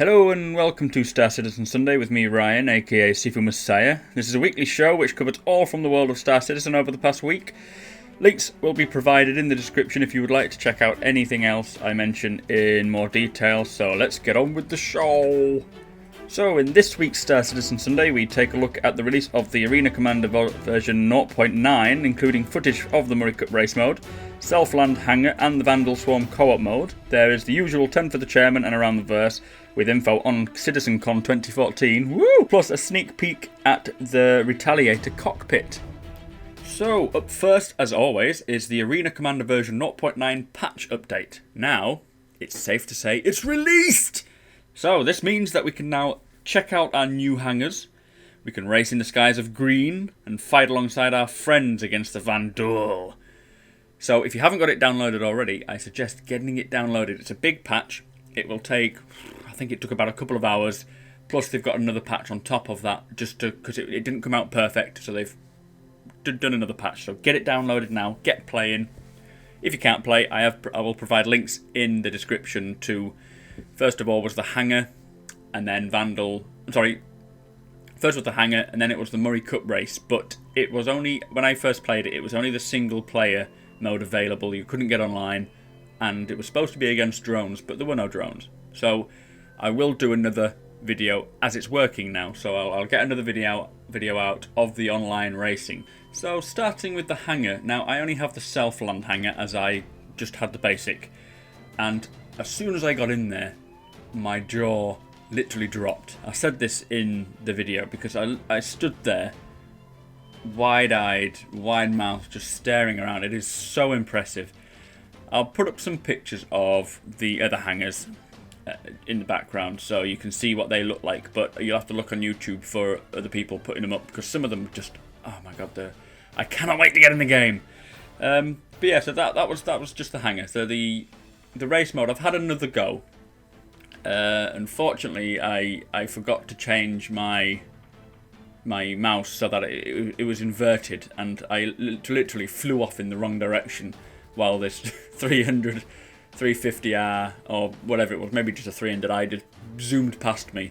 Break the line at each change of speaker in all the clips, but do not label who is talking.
Hello and welcome to Star Citizen Sunday with me, Ryan, aka Sifu Messiah. This is a weekly show which covers all from the world of Star Citizen over the past week. Links will be provided in the description if you would like to check out anything else I mention in more detail, so let's get on with the show. So in this week's Star Citizen Sunday we take a look at the release of the Arena Commander version 0.9, including footage of the Murray Cup race mode, Self-Land Hangar and the Vandal Swarm co-op mode. There is the usual 10 for the chairman and around the verse, with info on CitizenCon 2014, woo! Plus a sneak peek at the Retalliator cockpit. So, up first, as always, is the Arena Commander version 0.9 patch update. Now, it's safe to say it's released! So, this means that we can now check out our new hangars, we can race in the skies of green, and fight alongside our friends against the Vandal. So, if you haven't got it downloaded already, I suggest getting it downloaded. It's a big patch. It will take, I think it took about a couple of hours, plus they've got another patch on top of that, just because it didn't come out perfect, so they've done another patch. So get it downloaded now, get playing. If you can't play, I will provide links in the description to, first of all was the hangar, and then Vandal, first was the hangar, and then it was the Murray Cup race, but it was only, when I first played it, it was only the single player mode available. You couldn't get online, and it was supposed to be against drones, but there were no drones. So I will do another video as it's working now, so I'll get another video out of the online racing. So starting with the hangar, now I only have the Self-Land hangar as I just had the basic, and as soon as I got in there, my jaw literally dropped. I said this in the video because I stood there wide-eyed, wide-mouthed, just staring around. It is so impressive. I'll put up some pictures of the other hangars in the background so you can see what they look like, but you'll have to look on YouTube for other people putting them up because some of them just, oh my god, I cannot wait to get in the game. But yeah, so that was just the hangar. So the race mode, I've had another go. Unfortunately, I forgot to change my mouse so that it was inverted, and I literally flew off in the wrong direction while this 350R or whatever it was, maybe just a 300i, just zoomed past me.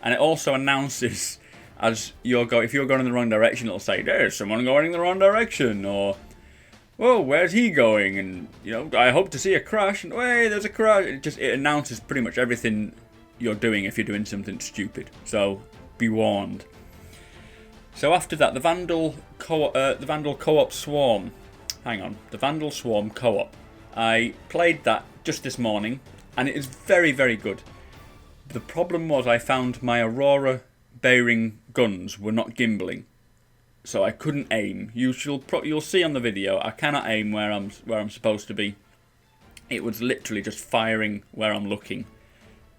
And it also announces as if you're going in the wrong direction, it'll say, "There's someone going in the wrong direction," or "Whoa, where's he going?" And I hope to see a crash, and "Hey, there's a crash." It announces pretty much everything you're doing if you're doing something stupid. So be warned. So after that, the Vandal co-op Swarm. Hang on, the Vandal Swarm co-op. I played that just this morning, and it is very, very good. The problem was I found my Aurora bearing guns were not gimbaling, so I couldn't aim. You'll see on the video, I cannot aim where I'm supposed to be. It was literally just firing where I'm looking.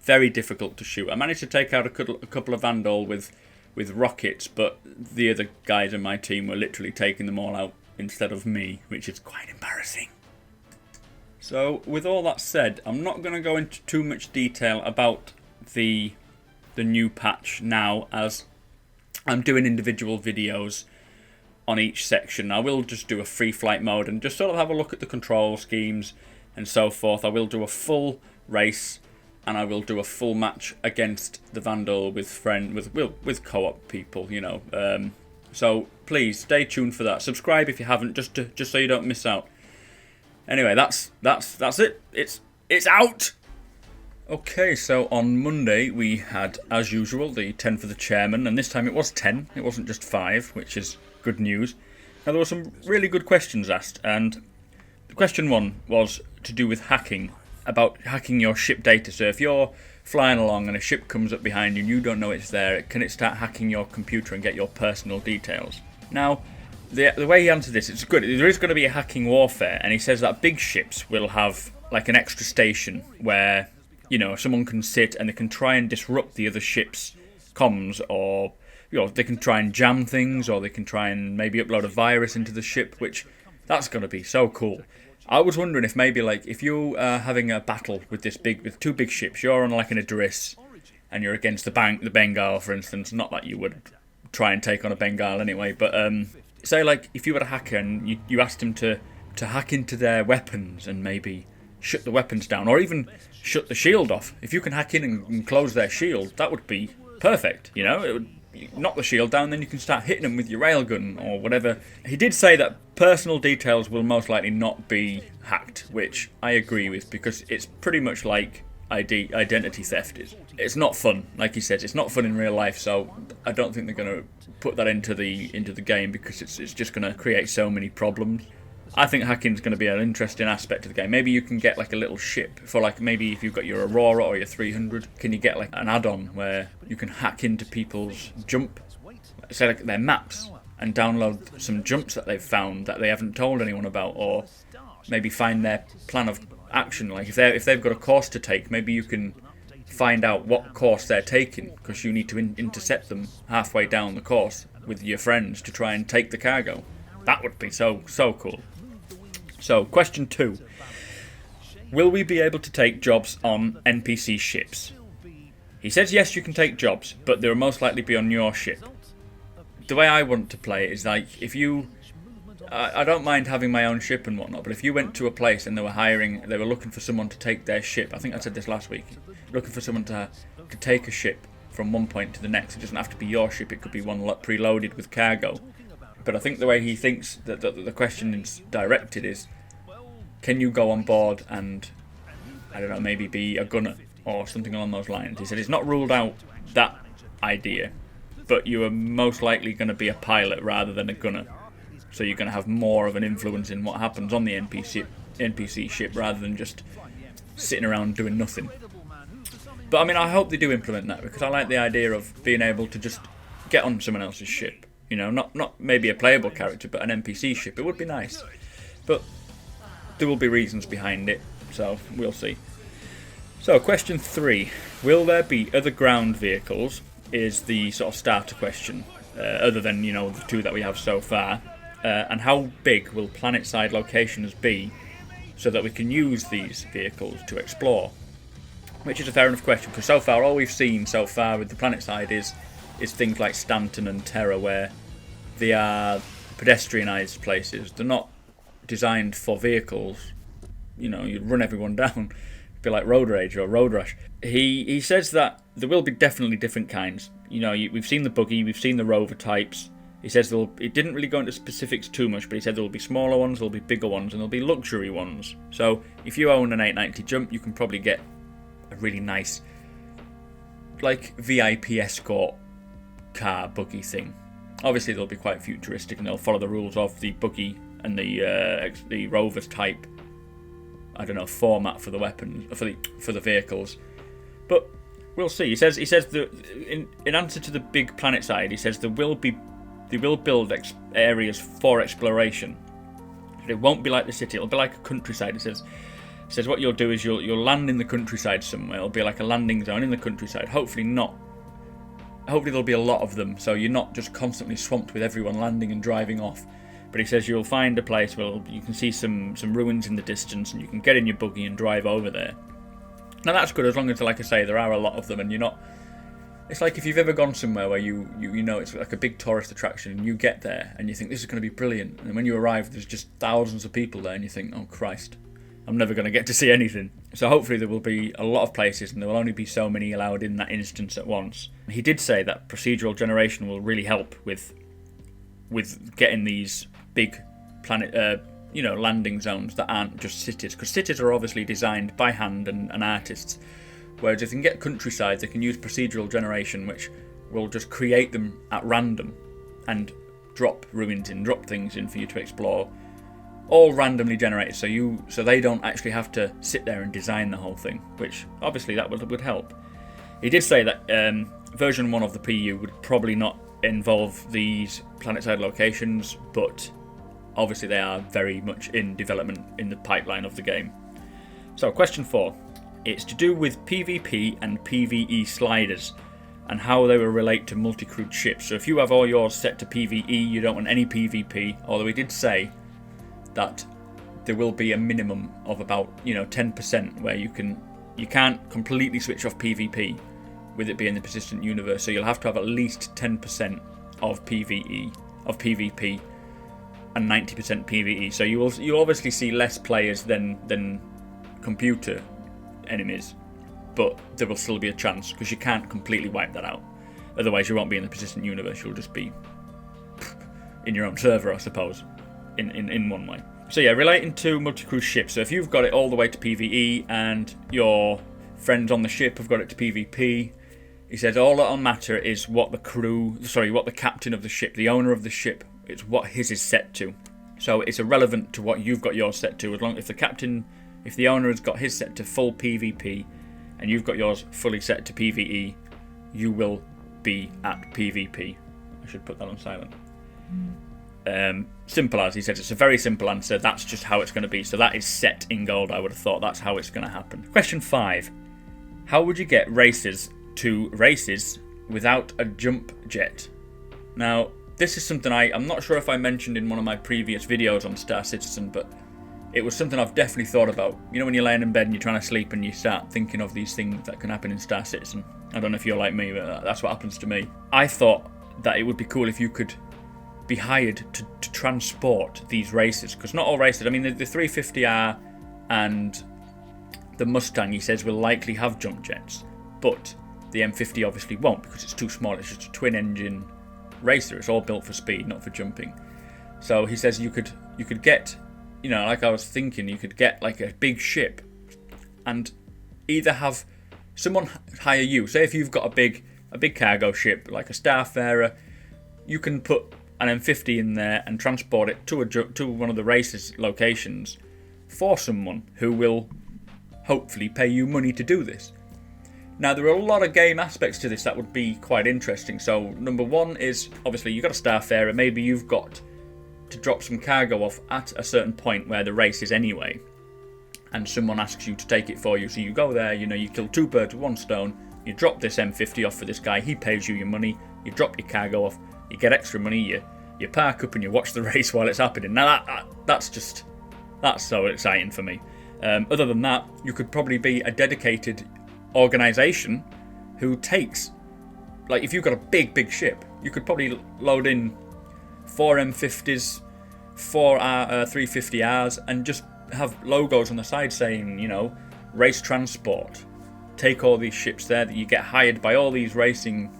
Very difficult to shoot. I managed to take out a couple of Vandal with rockets, but the other guys in my team were literally taking them all out instead of me, which is quite embarrassing. So with all that said, I'm not going to go into too much detail about the new patch now, as I'm doing individual videos on each section. I will just do a free flight mode and just sort of have a look at the control schemes and so forth. I will do a full race, and I will do a full match against the Vandal with co-op people, so please stay tuned for that. Subscribe if you haven't, just so you don't miss out. Anyway, that's it. It's out. Okay, so on Monday we had, as usual, the 10 for the chairman, and this time it was 10. It wasn't just 5, which is good news. Now there were some really good questions asked, and question 1 was to do with hacking, about hacking your ship data. So if you're flying along and a ship comes up behind you and you don't know it's there, can it start hacking your computer and get your personal details? Now, the way he answered this, it's good. There is going to be a hacking warfare, and he says that big ships will have like an extra station where, someone can sit and they can try and disrupt the other ship's comms, or they can try and jam things, or they can try and maybe upload a virus into the ship, which that's going to be so cool. I was wondering if maybe if you are having a battle with two big ships, you're on like an Idris, and you're against the Bengal, for instance. Not that you would try and take on a Bengal anyway, but say if you were a hacker and you asked him to hack into their weapons and maybe shut the weapons down, or even shut the shield off. If you can hack in and close their shield, that would be perfect, you know? It would knock the shield down, then you can start hitting them with your railgun or whatever. He did say that personal details will most likely not be hacked, which I agree with, because it's pretty much like identity theft is. It's not fun, like he says. It's not fun in real life, so I don't think they're going to put that into the game, because it's just going to create so many problems. I think hacking's going to be an interesting aspect of the game. Maybe you can get like a little ship for, like, maybe if you've got your Aurora or your 300, can you get like an add-on where you can hack into people's jump, say like their maps, and download some jumps that they've found that they haven't told anyone about, or maybe find their plan of action. Like if they've got a course to take, maybe you can find out what course they're taking, because you need to intercept them halfway down the course with your friends to try and take the cargo. That would be so cool. So, question 2. Will we be able to take jobs on NPC ships? He says yes, you can take jobs, but they'll most likely be on your ship. The way I want to play it is like, if you... I don't mind having my own ship and whatnot, but if you went to a place and they were looking for someone to take their ship, I think I said this last week, looking for someone to take a ship from one point to the next. It doesn't have to be your ship, it could be one preloaded with cargo. But I think the way he thinks that the question is directed is, can you go on board and, I don't know, maybe be a gunner or something along those lines? He said it's not ruled out that idea, but you are most likely going to be a pilot rather than a gunner. So you're going to have more of an influence in what happens on the NPC ship rather than just sitting around doing nothing. But I mean, I hope they do implement that, because I like the idea of being able to just get on someone else's ship. You know, not maybe a playable character, but an NPC ship. It would be nice. But there will be reasons behind it, so we'll see. So, question 3. Will there be other ground vehicles? Is the sort of starter question, other than, you know, the 2 that we have so far. And how big will planet-side locations be so that we can use these vehicles to explore? Which is a fair enough question, because so far, all we've seen so far with the planet-side is things like Stanton and Terra, where they are pedestrianised places. They're not designed for vehicles. You know, you'd run everyone down. It'd be like Road Rage or Road Rash. He says that there will be definitely different kinds. You know, we've seen the buggy, we've seen the rover types. He says it didn't really go into specifics too much, but he said there will be smaller ones, there will be bigger ones, and there will be luxury ones. So if you own an 890 Jump, you can probably get a really nice, like, VIP escort car buggy thing. Obviously they'll be quite futuristic and they'll follow the rules of the buggy and the rover's type, I don't know, format for the weapons, for the vehicles. But we'll see. He says that in answer to the big planet side, he says they will build areas for exploration. It won't be like the city, it'll be like a countryside. He says what you'll do is you'll land in the countryside somewhere. It'll be like a landing zone in the countryside. Hopefully there'll be a lot of them, so you're not just constantly swamped with everyone landing and driving off. But he says you'll find a place where you can see some ruins in the distance, and you can get in your buggy and drive over there. Now that's good, as long as, like I say, there are a lot of them, and you're not... It's like if you've ever gone somewhere where you know it's like a big tourist attraction, and you get there and you think this is going to be brilliant, and when you arrive there's just thousands of people there, and you think, oh Christ, I'm never going to get to see anything. So hopefully there will be a lot of places, and there will only be so many allowed in that instance at once. He did say that procedural generation will really help with getting these big planet, landing zones that aren't just cities, because cities are obviously designed by hand and artists. Whereas if they can get countryside, they can use procedural generation, which will just create them at random and drop ruins in, drop things in for you to explore, all randomly generated, so they don't actually have to sit there and design the whole thing, which obviously that would help. He did say that version 1 of the PU would probably not involve these planetside locations, but obviously they are very much in development in the pipeline of the game. So question 4. It's to do with PvP and PvE sliders and how they will relate to multi-crewed ships. So if you have all yours set to PvE, you don't want any PvP, although he did say that there will be a minimum of about 10% where you can't completely switch off PvP with it being the persistent universe, so you'll have to have at least 10% of PvP and 90% PvE. So you'll obviously see less players than computer enemies, but there will still be a chance, because you can't completely wipe that out. Otherwise you won't be in the persistent universe, you'll just be in your own server, I suppose, in one way. So yeah, relating to multi-crew ships, so if you've got it all the way to PvE and your friends on the ship have got it to PvP, he says all that'll matter is what the captain of the ship, the owner of the ship, it's what his is set to. So it's irrelevant to what you've got yours set to, as long if the owner has got his set to full PvP and you've got yours fully set to PvE, you will be at PvP. I should put that on silent. Simple as, he says, it's a very simple answer, that's just how it's going to be. So that is set in gold, I would have thought that's how it's going to happen. Question 5. How would you get races to races without a jump jet? Now, this is something I'm not sure if I mentioned in one of my previous videos on Star Citizen, but it was something I've definitely thought about. You know when you're laying in bed and you're trying to sleep and you start thinking of these things that can happen in Star Citizen. I don't know if you're like me, but that's what happens to me. I thought that it would be cool if you could be hired to transport these races, because not all races, I mean the 350R and the Mustang, he says, will likely have jump jets, but the M50 obviously won't, because it's too small. It's just a twin engine racer. It's all built for speed, not for jumping. So he says you could get, you know, like I was thinking, you could get like a big ship and either have someone hire you. Say if you've got a big cargo ship like a Starfarer, you can put an M50 in there and transport it to one of the races locations for someone who will hopefully pay you money to do this. Now, there are a lot of game aspects to this that would be quite interesting. So, number one is, obviously, you've got a Starfarer. Maybe you've got to drop some cargo off at a certain point where the race is anyway, and someone asks you to take it for you. So you go there, you know, you kill two birds with one stone. You drop this M50 off for this guy. He pays you your money. You drop your cargo off. You get extra money. You park up and you watch the race while it's happening. Now, that's so exciting for me. Other than that, you could probably be a dedicated organisation who takes, like if you've got a big ship, you could probably load in 4 M50s, 4 350Rs, and just have logos on the side saying, you know, race transport. Take all these ships there that you get hired by all these racing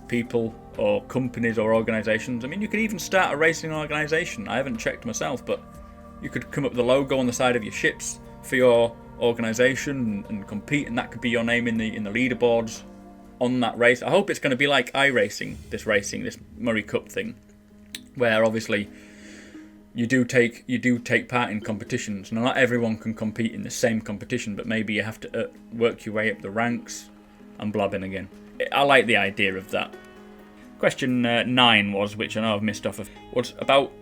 people or companies or organisations. I mean, you could even start a racing organisation. I haven't checked myself, but you could come up with a logo on the side of your ships for your organisation and compete, and that could be your name in the leaderboards on that race. I hope it's going to be like iRacing, this Murray Cup thing, where obviously you do take part in competitions. Now, not everyone can compete in the same competition, but maybe you have to work your way up the ranks. I'm blabbing again. I like the idea of that. Question 9 was, which I know I've missed off of, was about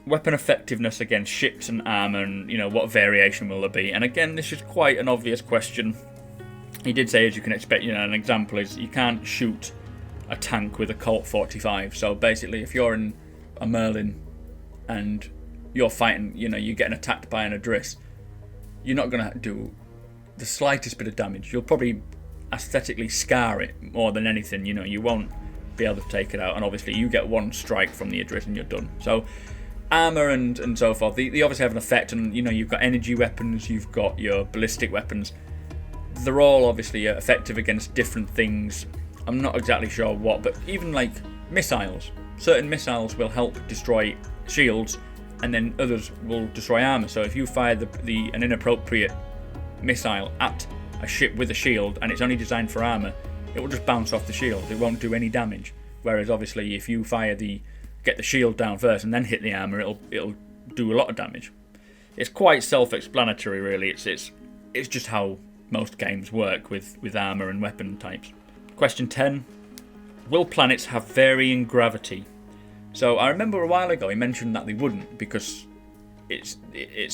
weapon effectiveness against ships and armour, and, you know, what variation will there be? And again, this is quite an obvious question. He did say, as you can expect, you know, an example is you can't shoot a tank with a Colt 45. So basically, if you're in a Merlin and you're fighting, you know, you're getting attacked by an Adris, you're not going to do the slightest bit of damage. You'll probably aesthetically scar it more than anything. You know, you won't be able to take it out, and obviously you get one strike from the Adris and you're done. So armour and so forth, they obviously have an effect, and, you know, you've got energy weapons, you've got your ballistic weapons. They're all obviously effective against different things. I'm not exactly sure what, but even like missiles. Certain missiles will help destroy shields, and then others will destroy armour. So if you fire an inappropriate missile at a ship with a shield and it's only designed for armour, it will just bounce off the shield. It won't do any damage. Whereas obviously if you get the shield down first and then hit the armour, it'll do a lot of damage. It's quite self-explanatory, really. It's just how most games work with armour and weapon types. Question 10. Will planets have varying gravity? So I remember a while ago he mentioned that they wouldn't, because it's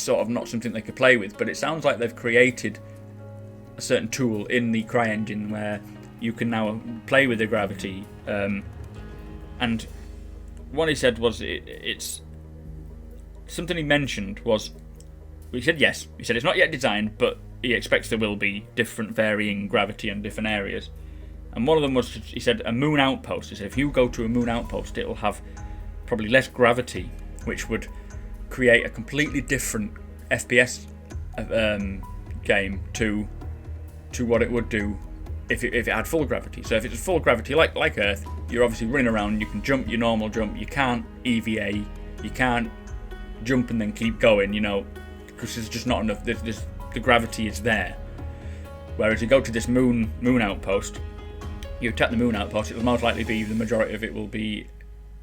sort of not something they could play with, but it sounds like they've created a certain tool in the CryEngine where you can now play with the gravity. And what he said was it's something he mentioned was, he said yes, he said it's not yet designed, but he expects there will be different varying gravity in different areas. And one of them was, he said, a moon outpost. He said if you go to a moon outpost, it'll have probably less gravity, which would create a completely different FPS game to what it would do if it had full gravity. So if it's full gravity, like Earth, you're obviously running around, you can jump your normal jump, you can't EVA, you can't jump and then keep going, you know, because there's just not enough, the gravity is there. Whereas you go to this moon outpost, you attack the moon outpost, it'll most likely be, the majority of it will be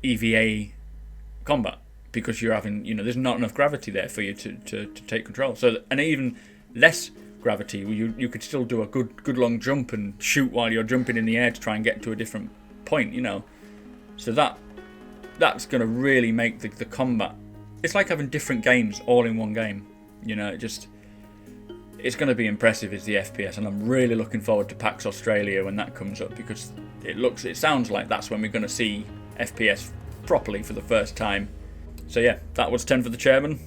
EVA combat, because you're having, you know, there's not enough gravity there for you to take control. So, and even less gravity, you could still do a good long jump and shoot while you're jumping in the air to try and get to a different point, you know. So that's going to really make the combat, it's like having different games all in one game, you know. It's going to be impressive as the FPS, and I'm really looking forward to PAX Australia when that comes up, because it sounds like that's when we're going to see FPS properly for the first time. So yeah, that was 10 for the chairman.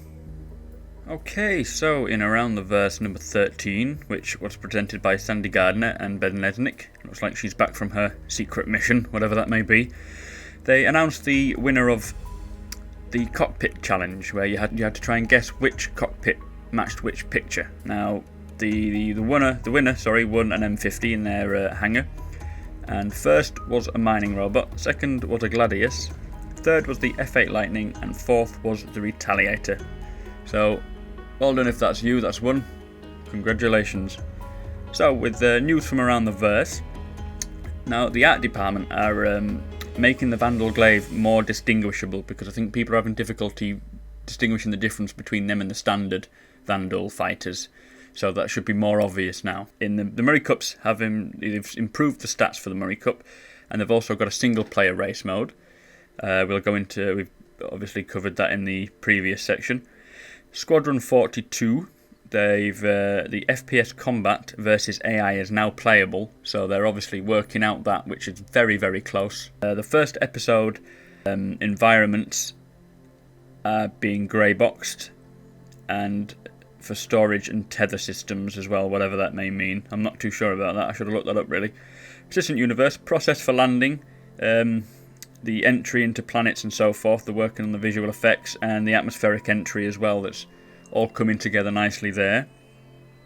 Okay, so in Around the Verse number 13, which was presented by Sandy Gardner and Ben Lesnick, looks like she's back from her secret mission, whatever that may be, they announced the winner of the cockpit challenge, where you had to try and guess which cockpit matched which picture. Now, the winner won an M50 in their hangar, and first was a mining robot, second was a Gladius, third was the F8 Lightning, and fourth was the Retalliator. So, well done if that's you, that's won. Congratulations. So, with the news from Around the Verse, now the art department are making the Vandal Glaive more distinguishable, because I think people are having difficulty distinguishing the difference between them and the standard Vandal fighters. So that should be more obvious now. In the Murray Cups, they've improved the stats for the Murray Cup, and they've also got a single player race mode. We've obviously covered that in the previous section. Squadron 42, the FPS combat versus AI is now playable, so they're obviously working out that, which is very, very close. The first episode environments are being grey boxed, and for storage and tether systems as well, whatever that may mean. I'm not too sure about that, I should have looked that up really. Persistent universe, process for landing, the entry into planets and so forth, they're working on the visual effects, and the atmospheric entry as well, that's all coming together nicely there.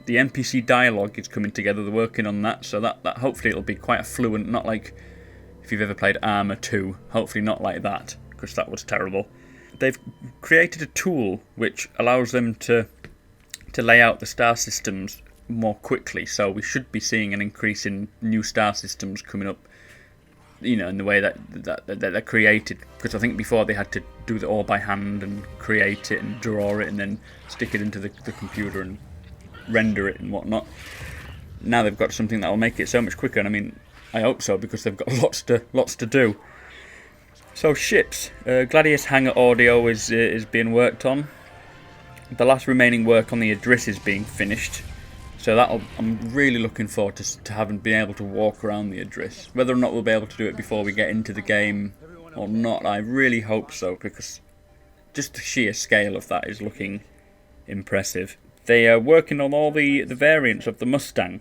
The NPC dialogue is coming together, they're working on that, so that hopefully it'll be quite a fluent, not like if you've ever played Arma 2, hopefully not like that, because that was terrible. They've created a tool which allows them to lay out the star systems more quickly, so we should be seeing an increase in new star systems coming up, you know, in the way that they're created, because I think before they had to do it all by hand and create it and draw it and then stick it into the computer and render it and whatnot. Now they've got something that will make it so much quicker, and I mean, I hope so, because they've got lots to do. So ships, Gladius hangar audio is being worked on. The last remaining work on the Idris is being finished, so I'm really looking forward to having been able to walk around the Idris. Whether or not we'll be able to do it before we get into the game or not, I really hope so, because just the sheer scale of that is looking impressive. They are working on all the variants of the Mustang.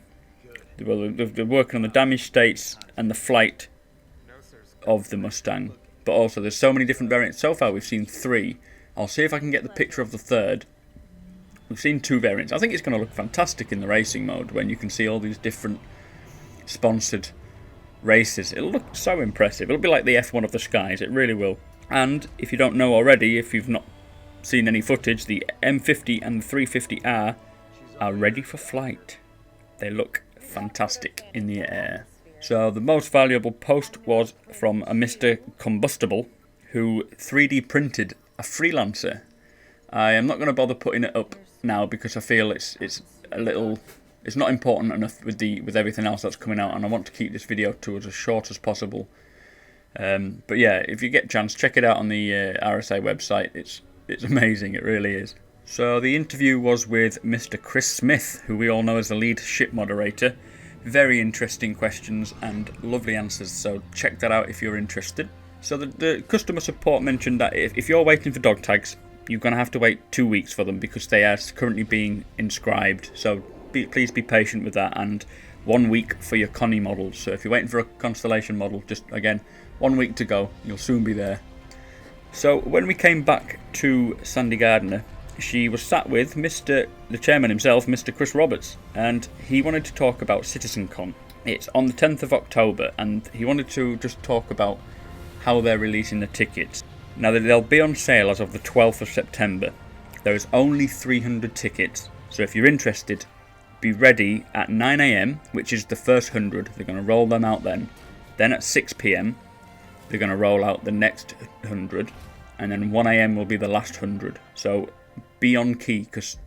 They're working on the damage states and the flight of the Mustang, but also there's so many different variants. So far we've seen 3. I'll see if I can get the picture of the third. We've seen 2 variants. I think it's going to look fantastic in the racing mode when you can see all these different sponsored races. It'll look so impressive. It'll be like the F1 of the skies, it really will. And if you don't know already, if you've not seen any footage, the M50 and the 350R are ready for flight. They look fantastic in the air. So the most valuable post was from a Mr. Combustible, who 3D printed a Freelancer. I am not going to bother putting it up now, because I feel it's not important enough with everything else that's coming out, and I want to keep this video to as short as possible. But yeah, if you get a chance, check it out on the RSA website. It's amazing, it really is. So the interview was with Mr. Chris Smith, who we all know as the lead ship moderator. Very interesting questions and lovely answers, so check that out if you're interested. So the customer support mentioned that if you're waiting for dog tags, you're going to have to wait 2 weeks for them, because they are currently being inscribed. So please be patient with that, and 1 week for your Connie models. So if you're waiting for a Constellation model, just again 1 week to go, you'll soon be there. So when we came back to Sandy Gardner, she was sat with the chairman himself, Mr. Chris Roberts, and he wanted to talk about CitizenCon. It's on the 10th of October, and he wanted to just talk about how they're releasing the tickets. Now, they'll be on sale as of the 12th of September. There is only 300 tickets, so if you're interested, be ready at 9 AM, which is the first 100. They're going to roll them out then. Then at 6 PM, they're going to roll out the next 100, and then 1 AM will be the last 100. So be on key, because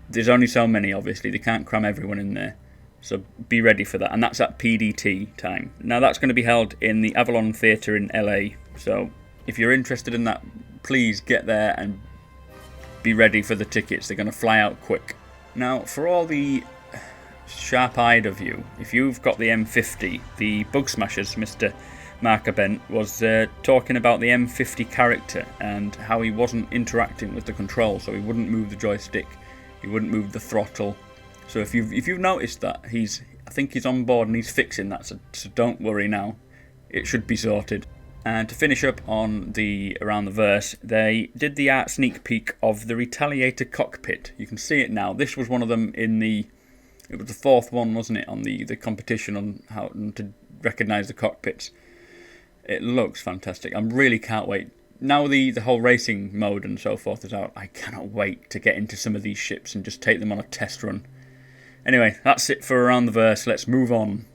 there's only so many, obviously. They can't cram everyone in there. So be ready for that, and that's at PDT time. Now, that's going to be held in the Avalon Theatre in LA, so if you're interested in that, please get there and be ready for the tickets. They're going to fly out quick. Now, for all the sharp-eyed of you, if you've got the M50, the Bug Smashers, Mr. Marker Bent, was talking about the M50 character and how he wasn't interacting with the controls, so he wouldn't move the joystick, he wouldn't move the throttle. So if you've noticed that, I think he's on board and he's fixing that, so don't worry now. It should be sorted. And to finish up on around the verse, they did the art sneak peek of the Retalliator cockpit. You can see it now. This was one of them it was the fourth one, wasn't it, on the competition on how to recognise the cockpits. It looks fantastic. I really can't wait. Now the whole racing mode and so forth is out, I cannot wait to get into some of these ships and just take them on a test run. Anyway, that's it for Around the Verse. Let's move on.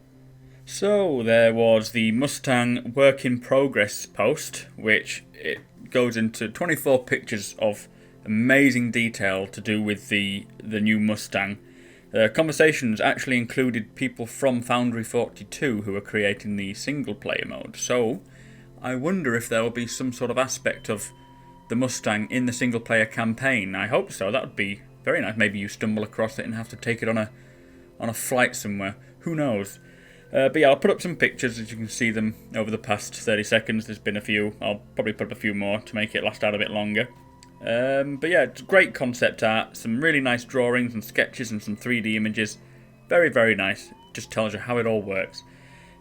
So, there was the Mustang Work in Progress post, which it goes into 24 pictures of amazing detail to do with the new Mustang. The conversations actually included people from Foundry 42 who are creating the single-player mode. So, I wonder if there will be some sort of aspect of the Mustang in the single-player campaign. I hope so. That would be very nice. Maybe you stumble across it and have to take it on a flight somewhere. Who knows? But yeah, I'll put up some pictures as you can see them over the past 30 seconds. There's been a few. I'll probably put up a few more to make it last out a bit longer. But yeah, it's great concept art. Some really nice drawings and sketches and some 3D images. Very, very nice. Just tells you how it all works.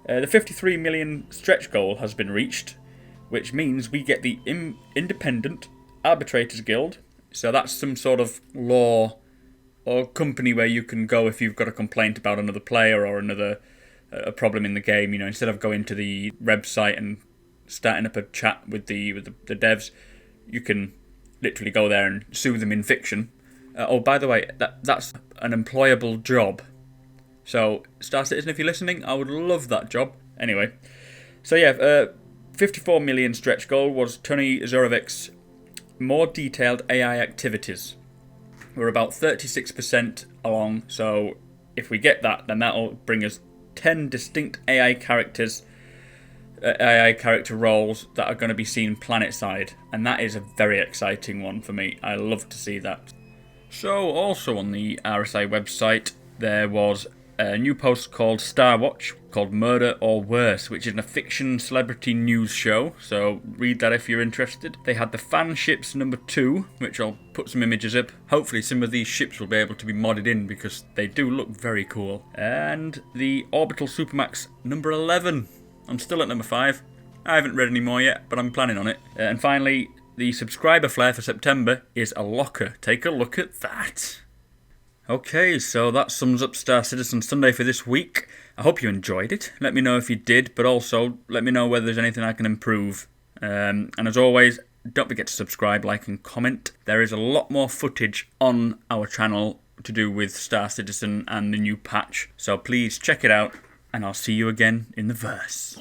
The 53 million stretch goal has been reached, which means we get the Independent Arbitrators Guild. So that's some sort of law or company where you can go if you've got a complaint about another player or a problem in the game. You know, instead of going to the website and starting up a chat with the devs, you can literally go there and sue them in fiction. Oh, by the way, that's an employable job. So, Star Citizen, if you're listening, I would love that job. Anyway, so yeah, 54 million stretch goal was Tony Zorovic's more detailed AI activities. We're about 36% along, so if we get that, then that'll bring us 10 distinct AI character roles that are going to be seen planet-side, and that is a very exciting one for me. I love to see that. So, also on the RSI website, there was a new post called Star Watch, called Murder or Worse, which is a fiction celebrity news show, so read that if you're interested. They had the Fan Ships number 2, which I'll put some images up. Hopefully some of these ships will be able to be modded in, because they do look very cool. And the Orbital Supermax number 11. I'm still at number 5. I haven't read any more yet, but I'm planning on it. And finally, the subscriber flare for September is a locker. Take a look at that. Okay, so that sums up Star Citizen Sunday for this week. I hope you enjoyed it. Let me know if you did, but also let me know whether there's anything I can improve. And as always, don't forget to subscribe, like and comment. There is a lot more footage on our channel to do with Star Citizen and the new patch, so please check it out, and I'll see you again in the verse.